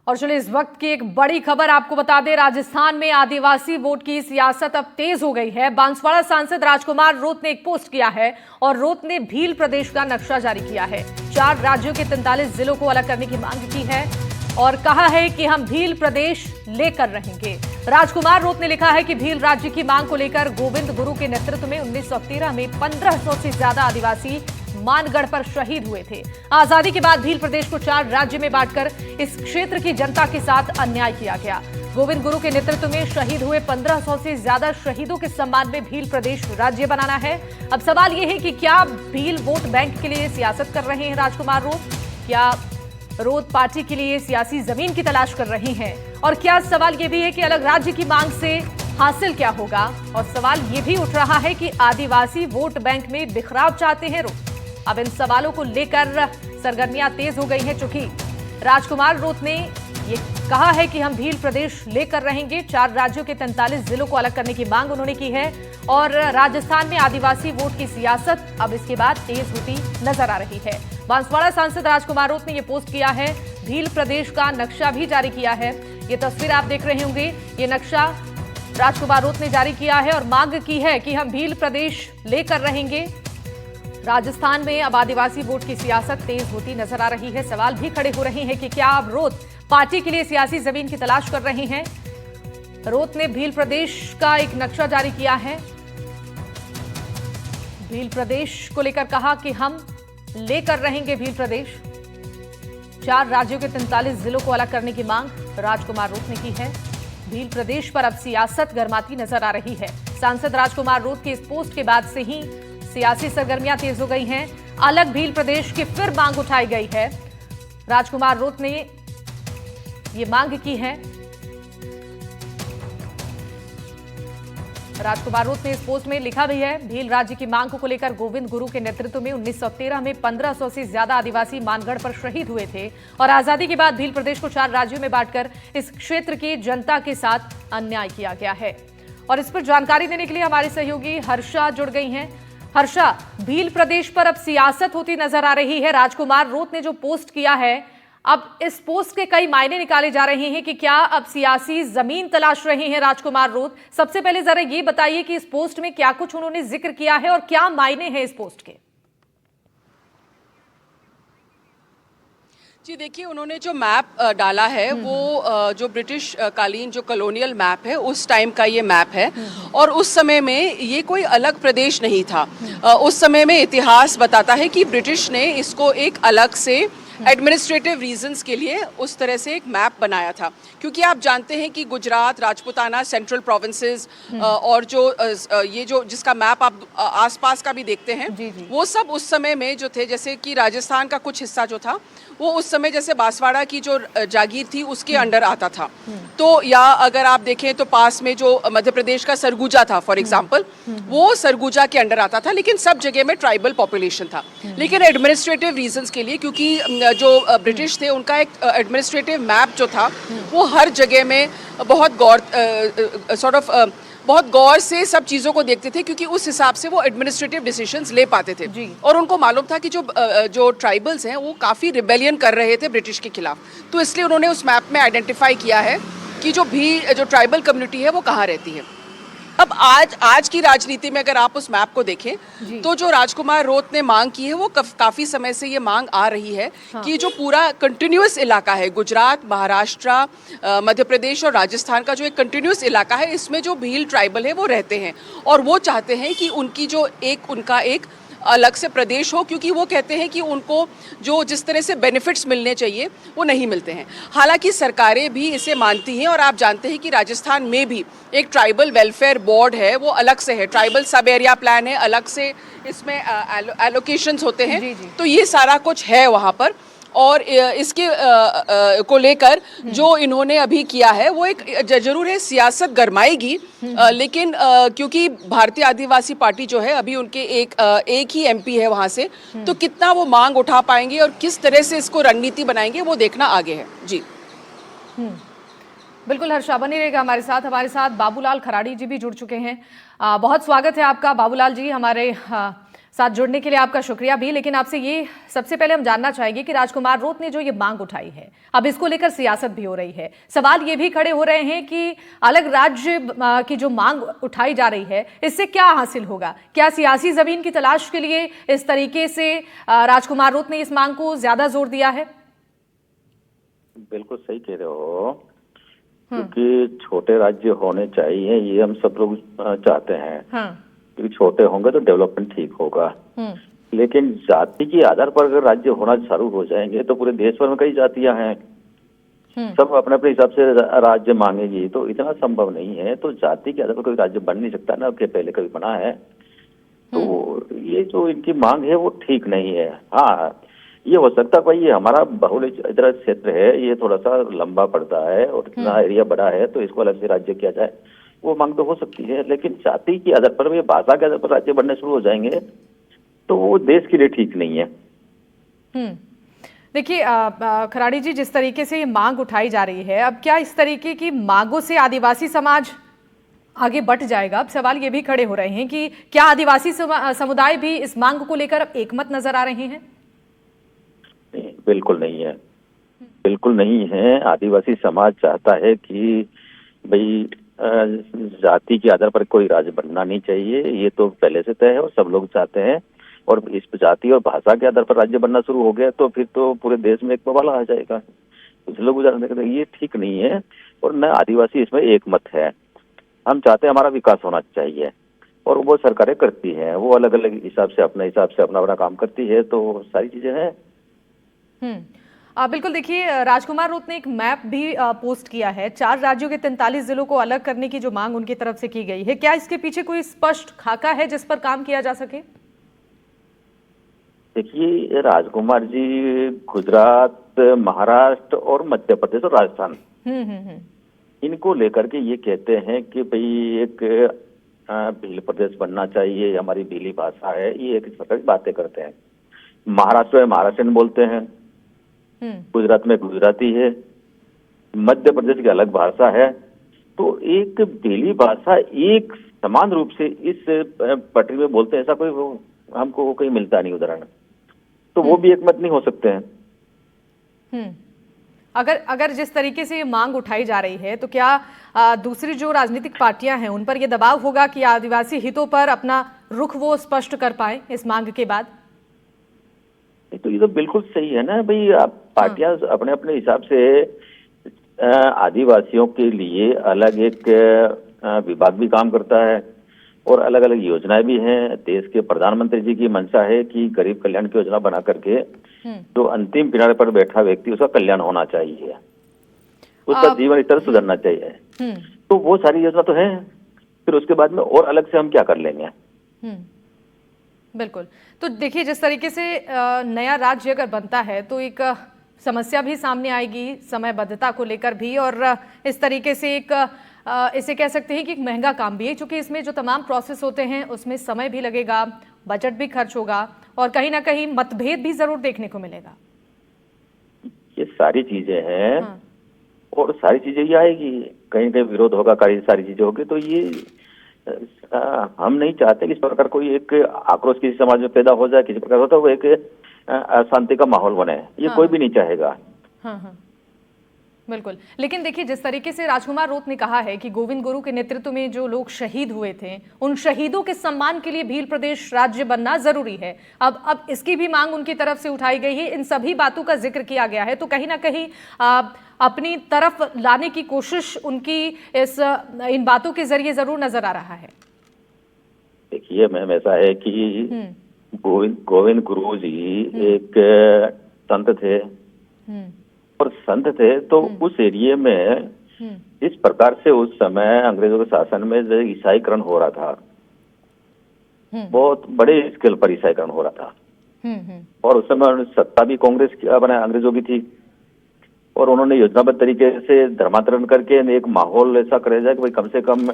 और चलिए इस वक्त की एक बड़ी खबर आपको बता दें, राजस्थान में आदिवासी वोट की सियासत अब तेज हो गई है। बांसवाड़ा सांसद राजकुमार रोत ने एक पोस्ट किया है और रोत ने भील प्रदेश का नक्शा जारी किया है। 4 राज्यों के 43 जिलों को अलग करने की मांग की है और कहा है कि हम भील प्रदेश लेकर रहेंगे। राजकुमार रोत ने लिखा है कि भील राज्य की मांग को लेकर गोविंद गुरु के नेतृत्व में 1913 में 1500 से ज्यादा आदिवासी मानगढ़ पर शहीद हुए थे। आजादी के बाद भील प्रदेश को 4 राज्य में बांटकर इस क्षेत्र की जनता के साथ अन्याय किया गया। गोविंद गुरु के नेतृत्व में शहीद हुए 1500 से ज्यादा शहीदों के सम्मान में भील प्रदेश राज्य बनाना है। अब सवाल यह है कि क्या भील वोट बैंक के लिए सियासत कर रहे हैं राजकुमार रोत? क्या रोत पार्टी के लिए सियासी जमीन की तलाश कर रही हैं? और क्या सवाल यह भी है कि अलग राज्य की मांग से हासिल क्या होगा? और सवाल यह भी उठ रहा है कि आदिवासी वोट बैंक में बिखराव चाहते हैं रोत। अब इन सवालों को लेकर सरगर्मियां तेज हो गई हैं, चूंकि राजकुमार रोत ने ये कहा है कि हम भील प्रदेश लेकर रहेंगे। 4 राज्यों के 43 जिलों को अलग करने की मांग उन्होंने की है और राजस्थान में आदिवासी वोट की सियासत अब इसके बाद तेज होती नजर आ रही है। बांसवाड़ा सांसद राजकुमार रोत ने यह पोस्ट किया है, भील प्रदेश का नक्शा भी जारी किया है। ये तस्वीर आप देख रहे होंगे, ये नक्शा राजकुमार रोत ने जारी किया है और मांग की है कि हम भील प्रदेश लेकर रहेंगे। राजस्थान में अब आदिवासी वोट की सियासत तेज होती नजर आ रही है। सवाल भी खड़े हो रहे हैं कि क्या अब रोत पार्टी के लिए सियासी जमीन की तलाश कर रहे हैं? रोत ने भील प्रदेश का एक नक्शा जारी किया है। भील प्रदेश को लेकर कहा कि हम लेकर रहेंगे भील प्रदेश। 4 राज्यों के 43 जिलों को अलग करने की मांग राजकुमार रोत ने की है। भील प्रदेश पर अब सियासत गरमाती नजर आ रही है। सांसद राजकुमार रोत के इस पोस्ट के बाद से ही सियासी सरगर्मियां तेज हो गई हैं। अलग भील प्रदेश की फिर मांग उठाई गई है। राजकुमार रोत ने ये मांग की है। राजकुमार रोत ने इस पोस्ट में लिखा भी है, भील राज्य की मांग को लेकर गोविंद गुरु के नेतृत्व में 1913 में 1500 से ज्यादा आदिवासी मानगढ़ पर शहीद हुए थे और आजादी के बाद भील प्रदेश को 4 राज्यों में बांटकर इस क्षेत्र की जनता के साथ अन्याय किया गया है। और इस पर जानकारी देने के लिए हमारी सहयोगी हर्षा जुड़ गई हैं। हर्षा, भील प्रदेश पर अब सियासत होती नजर आ रही है। राजकुमार रोत ने जो पोस्ट किया है, अब इस पोस्ट के कई मायने निकाले जा रहे हैं कि क्या अब सियासी जमीन तलाश रहे हैं राजकुमार रोत। सबसे पहले जरा ये बताइए कि इस पोस्ट में क्या कुछ उन्होंने जिक्र किया है और क्या मायने हैं इस पोस्ट के? जी देखिए, उन्होंने जो मैप डाला है वो जो ब्रिटिश कालीन जो कॉलोनियल मैप है उस टाइम का ये मैप है और उस समय में ये कोई अलग प्रदेश नहीं था। उस समय में इतिहास बताता है कि ब्रिटिश ने इसको एक अलग से एडमिनिस्ट्रेटिव रीजंस के लिए उस तरह से एक मैप बनाया था, क्योंकि आप जानते हैं कि गुजरात, राजपुताना, सेंट्रल प्रोविंसेस और जो ये जो जिसका मैप आप आसपास का भी देखते हैं वो सब उस समय में जो थे, जैसे कि राजस्थान का कुछ हिस्सा जो था वो उस समय जैसे बांसवाड़ा की जो जागीर थी उसके अंडर आता था। तो या अगर आप देखें तो पास में जो मध्य प्रदेश का सरगुजा था फॉर एग्जांपल, वो सरगुजा के अंडर आता था, लेकिन सब जगह में ट्राइबल पॉपुलेशन था। लेकिन एडमिनिस्ट्रेटिव रीजंस के लिए, क्योंकि जो ब्रिटिश थे उनका एक एडमिनिस्ट्रेटिव मैप जो था वो हर जगह में बहुत गौर से सब चीज़ों को देखते थे, क्योंकि उस हिसाब से वो एडमिनिस्ट्रेटिव डिसीजंस ले पाते थे। और उनको मालूम था कि जो ट्राइबल्स हैं वो काफ़ी रिबेलियन कर रहे थे ब्रिटिश के खिलाफ, तो इसलिए उन्होंने उस मैप में आइडेंटिफाई किया है कि जो ट्राइबल कम्युनिटी है वो कहाँ रहती है। अब आज की राजनीति में अगर आप उस मैप को देखें तो जो राजकुमार रोत ने मांग की है वो काफी समय से ये मांग आ रही है कि जो पूरा कंटिन्यूअस इलाका है, गुजरात, महाराष्ट्र, मध्य प्रदेश और राजस्थान का जो एक कंटिन्यूअस इलाका है, इसमें जो भील ट्राइबल है वो रहते हैं और वो चाहते हैं कि उनका एक अलग से प्रदेश हो, क्योंकि वो कहते हैं कि उनको जो जिस तरह से बेनिफिट्स मिलने चाहिए वो नहीं मिलते हैं। हालांकि सरकारें भी इसे मानती हैं और आप जानते हैं कि राजस्थान में भी एक ट्राइबल वेलफेयर बोर्ड है, वो अलग से है, ट्राइबल सब एरिया प्लान है, अलग से इसमें एलोकेशंस होते हैं। तो ये सारा कुछ है वहाँ पर और इसके को लेकर जो इन्होंने अभी किया है वो एक जरूर है सियासत गरमाएगी, लेकिन क्योंकि भारतीय आदिवासी पार्टी जो है अभी उनके एक ही एमपी है वहाँ से, तो कितना वो मांग उठा पाएंगे और किस तरह से इसको रणनीति बनाएंगे वो देखना आगे है। जी बिल्कुल हर्षा, बनी रहेगा हमारे साथ बाबूलाल खराड़ी जी भी जुड़ चुके हैं। बहुत स्वागत है आपका बाबूलाल जी हमारे साथ जुड़ने के लिए आपका शुक्रिया भी। लेकिन आपसे ये सबसे पहले हम जानना चाहेंगे कि राजकुमार रोत ने जो ये मांग उठाई है, अब इसको लेकर सियासत भी हो रही है। सवाल ये भी खड़े हो रहे हैं कि अलग राज्य की जो मांग उठाई जा रही है, इससे क्या हासिल होगा? क्या सियासी जमीन की तलाश के लिए इस तरीके से राजकुमार रोत ने इस मांग को ज्यादा जोर दिया है? बिल्कुल सही कह रहे हो, क्योंकि छोटे राज्य होने चाहिए, ये हम सब लोग चाहते हैं। क्योंकि छोटे होंगे तो डेवलपमेंट ठीक होगा। लेकिन जाति के आधार पर अगर राज्य होना चालू हो जाएंगे तो पूरे देश भर में कई जातियां हैं, सब अपने अपने हिसाब से राज्य मांगेगी, तो इतना संभव नहीं है। तो जाति के आधार पर कोई राज्य बन नहीं सकता ना, कि पहले कभी बना है। तो ये जो इनकी मांग है वो ठीक नहीं है। हाँ, ये हो सकता है भाई, ये हमारा बहुल इधर क्षेत्र है, ये थोड़ा सा लंबा पड़ता है और इतना एरिया बड़ा है, तो इसको अलग से राज्य किया जाए, वो मांग तो हो सकती है। लेकिन जाति के आधार पर, भाषा के आधार पर राज्य बनने शुरू हो जाएंगे तो वो देश के लिए ठीक नहीं है। देखिए खराड़ी जी, जिस तरीके से ये मांग उठाई जा रही है, अब क्या इस तरीके की मांगों से आदिवासी समाज आगे बढ़ जाएगा? अब सवाल ये भी खड़े हो रहे हैं कि क्या आदिवासी समुदाय भी इस मांग को लेकर अब एकमत नजर आ रहे हैं? नहीं, बिल्कुल नहीं है, बिल्कुल नहीं है। आदिवासी समाज चाहता है कि भाई जाति के आधार पर कोई राज्य बनना नहीं चाहिए, ये तो पहले से तय है और सब लोग चाहते हैं। और इस जाति और भाषा के आधार पर राज्य बनना शुरू हो गया तो फिर तो पूरे देश में एक बवाल आ जाएगा। कुछ लोग ये ठीक नहीं है और न आदिवासी इसमें एक मत है। हम चाहते हैं हमारा विकास होना चाहिए और वो सरकारें करती हैं, वो अलग अलग हिसाब से अपने अपना अपना काम करती है, तो सारी चीजें हैं। बिल्कुल। देखिए, राजकुमार रोत ने एक मैप भी पोस्ट किया है। 4 राज्यों के 43 जिलों को अलग करने की जो मांग उनकी तरफ से की गई है, क्या इसके पीछे कोई स्पष्ट खाका है जिस पर काम किया जा सके? देखिए, राजकुमार जी गुजरात, महाराष्ट्र और मध्य प्रदेश और राजस्थान, इनको लेकर के ये कहते हैं कि भाई एक भील प्रदेश बनना चाहिए, हमारी भीली भाषा है, ये एक प्रकार की बातें करते हैं। महाराष्ट्र में महाराष्ट्रियन बोलते हैं, गुजरात में गुजराती है, मध्य प्रदेश की अलग भाषा है। तो एक भीली भाषा एक समान रूप से इस पटरी में बोलते हैं, ऐसा कोई हमको कहीं मिलता नहीं उदाहरण, तो वो भी एक मत नहीं हो सकते हैं। अगर जिस तरीके से ये मांग उठाई जा रही है, तो क्या दूसरी जो राजनीतिक पार्टियां हैं उन पर यह दबाव होगा कि आदिवासी हितों पर अपना रुख वो स्पष्ट कर पाए इस मांग के बाद? तो ये तो बिल्कुल सही है ना भाई, आप पार्टियां अपने अपने हिसाब से आदिवासियों के लिए अलग एक विभाग भी काम करता है और अलग अलग योजनाएं भी हैं। देश के प्रधानमंत्री जी की मंशा है कि गरीब कल्याण की योजना बना करके जो अंतिम किनारे पर बैठा व्यक्ति उसका कल्याण होना चाहिए, उसका जीवन स्तर सुधरना चाहिए। तो वो सारी योजना तो है, फिर उसके बाद में और अलग से हम क्या कर लेंगे? बिल्कुल। तो देखिए, जिस तरीके से नया राज्य अगर बनता है तो एक समस्या भी सामने आएगी समयबद्धता को लेकर भी, और इस तरीके से एक इसे कह सकते हैं कि एक महंगा काम भी है, क्योंकि इसमें जो तमाम प्रोसेस होते हैं उसमें समय भी लगेगा, बजट भी खर्च होगा और कहीं ना कहीं मतभेद भी जरूर देखने को मिलेगा। ये सारी चीजें हैं और सारी चीजें ही आएगी, कहीं कहीं विरोध होगा, सारी चीजें होगी। तो ये हम नहीं चाहते कि इस प्रकार कोई एक आक्रोश किसी समाज में पैदा हो जाए, किसी प्रकार होता है वो एक अशांति का माहौल बने, ये कोई भी नहीं चाहेगा। बिल्कुल। लेकिन देखिए, जिस तरीके से राजकुमार रोत ने कहा है कि गोविंद गुरु के नेतृत्व में जो लोग शहीद हुए थे, उन शहीदों के सम्मान के लिए भील प्रदेश राज्य बनना जरूरी है। अब इसकी भी मांग उनकी तरफ से उठाई गई है, इन सभी बातों का जिक्र किया गया है, तो कहीं ना कहीं अपनी तरफ लाने की कोशिश उनकी इन बातों के जरिए जरूर नजर आ रहा है। देखिए मैम, ऐसा है कि गोविंद गुरु जी एक संत थे और संत थे, तो उस एरिया में इस प्रकार से उस समय अंग्रेजों के शासन में जो ईसाईकरण हो रहा था, बहुत बड़े स्केल पर ईसाईकरण हो रहा था और उस समय सत्ता भी कांग्रेस की अंग्रेजों की थी और उन्होंने योजनाबद्ध तरीके से धर्मांतरण करके एक माहौल ऐसा करे जाए कि भाई कम से कम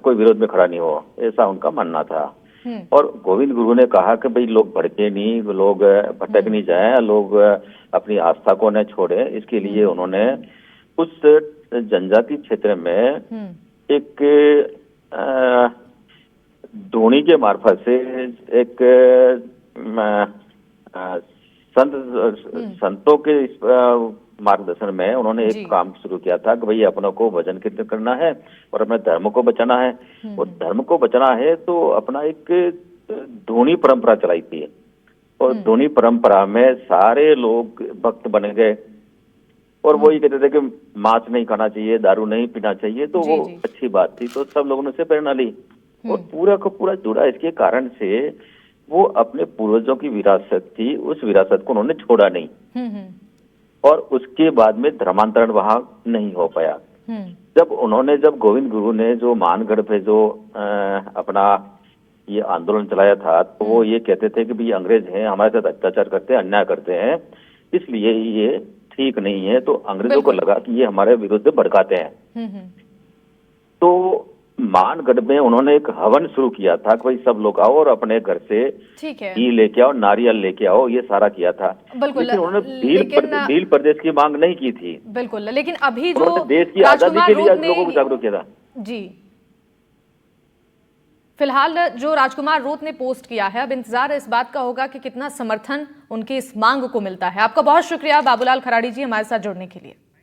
कोई विरोध में खड़ा नहीं हो, ऐसा उनका मानना था। और गोविंद गुरु ने कहा कि भाई लोग भड़के नहीं, लोग भटक नहीं जाए, लोग अपनी आस्था को न छोड़े, इसके लिए उन्होंने उस जनजाति क्षेत्र में एक धोनी के मार्फत से एक संतों के मार्गदर्शन में उन्होंने एक काम शुरू किया था कि भाई अपनों को भजन कीर्तन करना है और अपने धर्म को बचाना है। और धर्म को बचाना है तो अपना एक धोनी परंपरा चलाई थी और धोनी परंपरा में सारे लोग भक्त बन गए और वो ये कहते थे कि मांस नहीं खाना चाहिए, दारू नहीं पीना चाहिए, तो वो अच्छी बात थी। तो सब लोगों ने उससे प्रेरणा ली और पूरा का पूरा जुड़ा इसके कारण से वो अपने पूर्वजों की विरासत थी, उस विरासत को उन्होंने छोड़ा नहीं और उसके बाद में धर्मांतरण वहां नहीं हो पाया। जब गोविंद गुरु ने जो मानगढ़ पे जो अपना ये आंदोलन चलाया था तो वो ये कहते थे कि भाई अंग्रेज हैं, हमारे साथ अत्याचार करते हैं, अन्याय करते हैं, इसलिए ये ठीक नहीं है। तो अंग्रेजों को लगा कि ये हमारे विरुद्ध भड़काते हैं। तो मानगढ़ में उन्होंने एक हवन शुरू किया था कि भाई सब लोग आओ और अपने घर से घी लेके आओ, नारियल लेके आओ, ये सारा किया था। बिल्कुल, लेकिन उन्होंने भील प्रदेश की मांग नहीं की थी। बिल्कुल, लेकिन अभी जो देश की आजादी के लिए लोगों को जागरूक किया था। जी, फिलहाल जो राजकुमार रोत ने पोस्ट किया है, अब इंतजार इस बात का होगा कि कितना समर्थन उनकी इस मांग को मिलता है। आपका बहुत शुक्रिया बाबूलाल खराड़ी जी हमारे साथ जुड़ने के लिए।